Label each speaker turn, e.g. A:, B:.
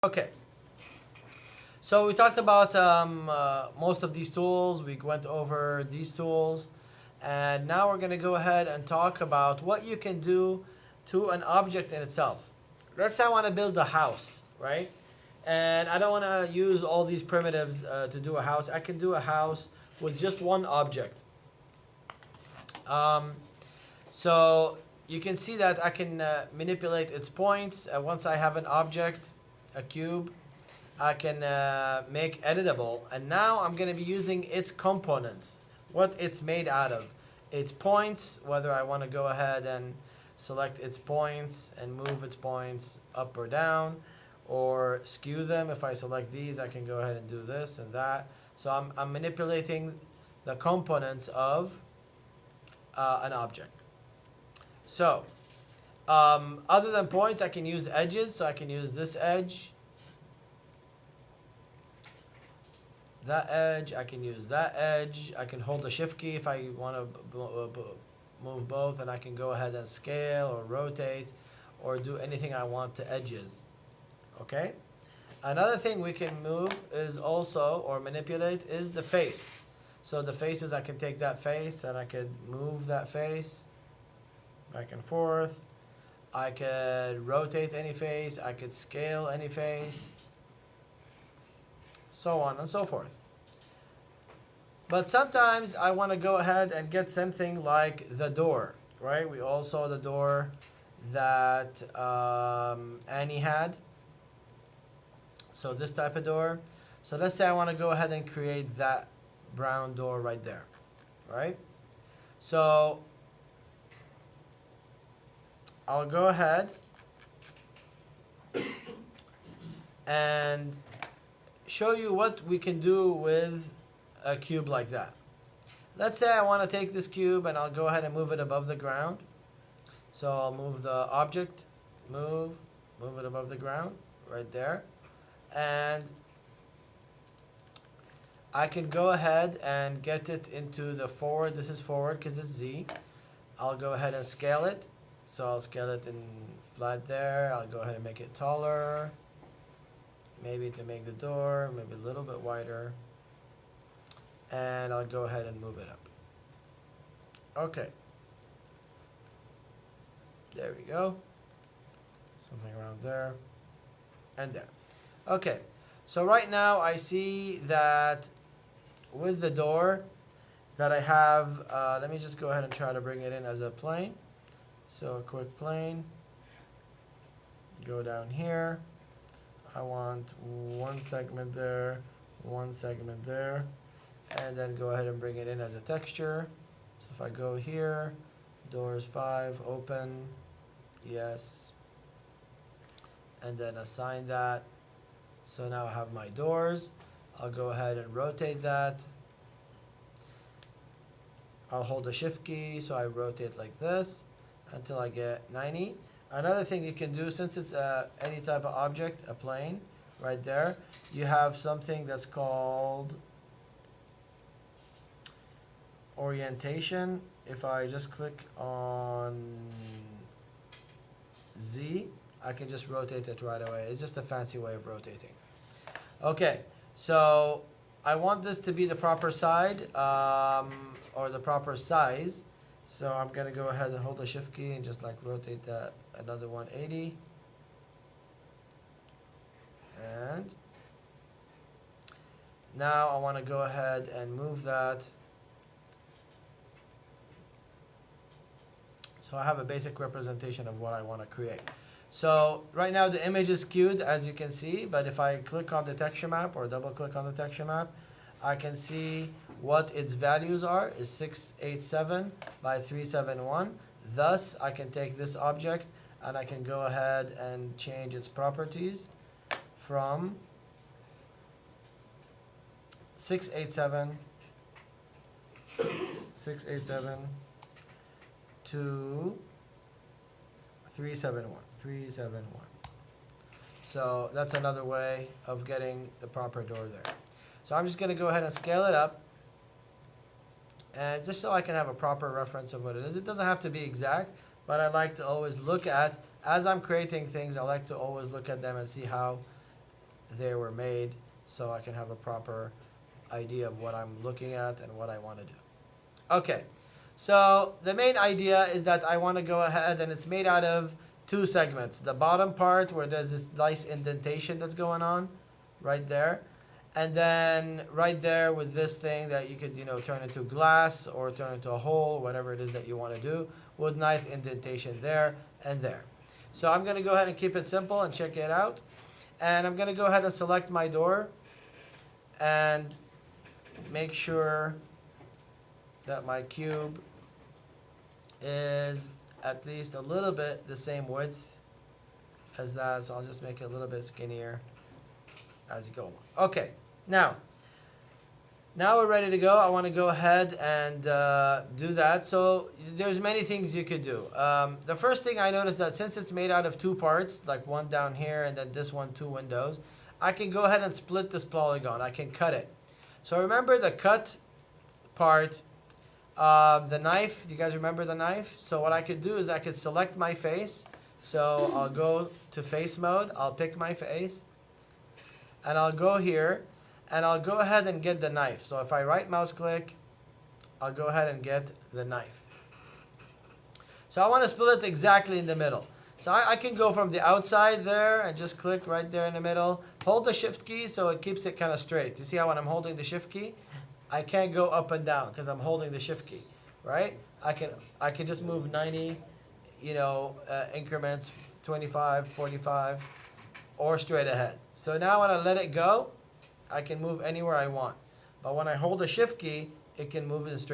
A: Okay, so we talked about most of these tools. We went over these tools, and now we're going to go ahead and talk about what you can do to an object in itself. Let's say I want to build a house, right? And I don't want to use all these primitives to do a house. I can do a house with just one object. So you can see that I can manipulate its points. Once I have an object, a cube, I can make editable. And now I'm going to be using its components, what it's made out of. Its points, whether I want to go ahead and select its points and move its points up or down, or skew them. If I select these, I can go ahead and do this and that. So I'm manipulating the components of an object. So other than points, I can use edges. So I can use this edge, that edge. I can use that edge. I can hold the shift key if I want to move both, and I can go ahead and scale or rotate or do anything I want to edges. Okay. Another thing we can move is also, or manipulate, is the face. So the faces, I can take that face and I could move that face back and forth. I could rotate any face. I could scale any face. So on and so forth. But sometimes I want to go ahead and get something like the door, right? We all saw the door that Annie had. So this type of door. So let's say I want to go ahead and create that brown door right there, right? So I'll go ahead and show you what we can do with a cube like that. Let's say I want to take this cube and I'll go ahead and move it above the ground. So I'll move the object, move it above the ground right there. And I can go ahead and get it into the forward. This is forward because it's Z. I'll go ahead and scale it. So I'll scale it in flat there. I'll go ahead and make it taller. Maybe to make the door, maybe a little bit wider. And I'll go ahead and move it up. Okay. There we go. Something around there. And there. Okay. So right now I see that with the door that I have, let me just go ahead and try to bring it in as a plane. So a quick plane. Go down here. I want one segment there, one segment there, and then go ahead and bring it in as a texture. So if I go here, doors 5, open, yes, and then assign that. So now I have my doors. I'll go ahead and rotate that. I'll hold the shift key, so I rotate like this until I get 90. Another thing you can do, since it's any type of object, a plane, right there, you have something that's called orientation. If I just click on Z, I can just rotate it right away. It's just a fancy way of rotating. Okay, so I want this to be the proper side, or the proper size. So I'm gonna go ahead and hold the shift key and just like rotate that another 180. And now I want to go ahead and move that. So I have a basic representation of what I want to create. So right now the image is skewed, as you can see, but if I click on the texture map or double click on the texture map, I can see what its values are, is 687 by 371. Thus, I can take this object and I can go ahead and change its properties from 687 to 371. So that's another way of getting the proper door there. So I'm just going to go ahead and scale it up. And just so I can have a proper reference of what it is. It doesn't have to be exact, but I like to always look at, as I'm creating things, I like to always look at them and see how they were made, so I can have a proper idea of what I'm looking at and what I want to do. Okay, so the main idea is that I want to go ahead, and it's made out of two segments. The bottom part where there's this nice indentation that's going on right there, and then right there with this thing that you could, turn into glass or turn into a hole, whatever it is that you want to do, with nice indentation there and there. So I'm going to go ahead and keep it simple and check it out. And I'm going to go ahead and select my door and make sure that my cube is at least a little bit the same width as that. So I'll just make it a little bit skinnier as you go. Okay, now we're ready to go. I want to go ahead and do that. So there's many things you could do. The first thing I noticed that since it's made out of two parts, like one down here and then this one, two windows, I can go ahead and split this polygon. I can cut it. So remember the cut part, the knife. Do you guys remember the knife? So what I could do is I could select my face. So I'll go to face mode. I'll pick my face. And I'll go here. And I'll go ahead and get the knife. So if I right mouse click, I'll go ahead and get the knife. So I want to split it exactly in the middle. So I can go from the outside there and just click right there in the middle. Hold the shift key so it keeps it kind of straight. You see how when I'm holding the shift key, I can't go up and down because I'm holding the shift key, right? I can just move 90, increments, 25, 45, or straight ahead. So now when I let it go, I can move anywhere I want. But when I hold the shift key, it can move in straight.